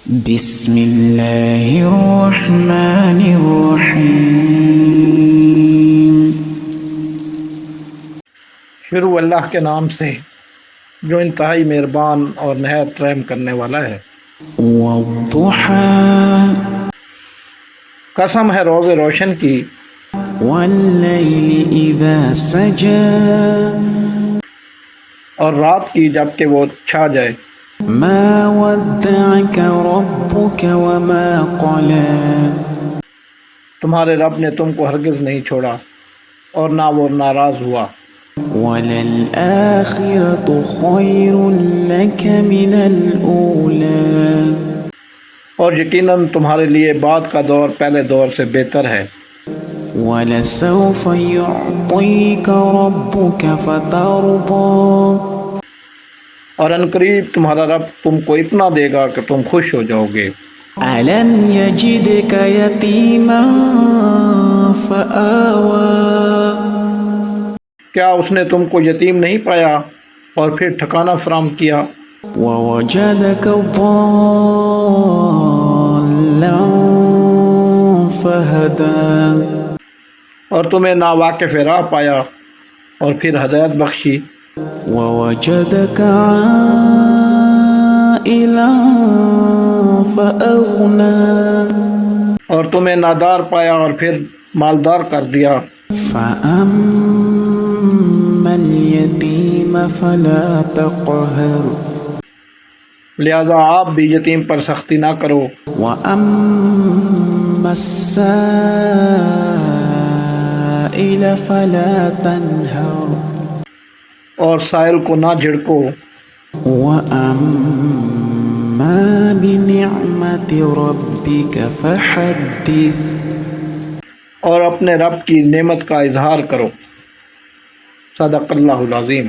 بسم اللہ الرحمن الرحیم۔ شروع اللہ کے نام سے جو انتہائی مہربان اور نہایت رحم کرنے والا ہے۔ والضحیٰ، قسم ہے روز روشن کی، واللیل اذا سجا، اور رات کی جب کہ وہ چھا جائے۔ ما ودعک ربک وما قلى، تمہارے رب نے تم کو ہرگز نہیں چھوڑا اور نہ وہ ناراض ہوا۔ وللآخرة خیر لک من الأولى، اور یقیناً تمہارے لیے بعد کا دور پہلے دور سے بہتر ہے۔ وَلَسَوْفَ يُعْطِيكَ رَبُّكَ فَتَرْضَىٰ، اور عنقریب تمہارا رب تم کو اتنا دے گا کہ تم خوش ہو جاؤ گے۔ أَلَمْ يَجِدْكَ يَتِيمًا فَآوَىٰ، کیا اس نے تم کو یتیم نہیں پایا اور پھر ٹھکانہ فراہم کیا؟ وَوَجَدَكَ ضَالًّا فَهَدَىٰ، اور تمہیں ناواقف راہ پایا اور پھر ہدایت بخشی۔ وَوَجَدَكَ عَائِلًا فَأَغْنَىٰ، اور تمہیں نادار پایا اور پھر مالدار کر دیا۔ فَأَمَّا الْيَتِيمَ فَلَا تَقْهَرْ، لہٰذا آپ بھی یتیم پر سختی نہ کرو۔ وَأَمَّا السَّائِلَ فَلَا تَنْهَرْ، اور سائل کو نہ جھڑکو۔ وَأَمَّا بِنِعْمَةِ رَبِّكَ فَحَدِّثْ، اور اپنے رب کی نعمت کا اظہار کرو۔ صدق اللہ العظیم۔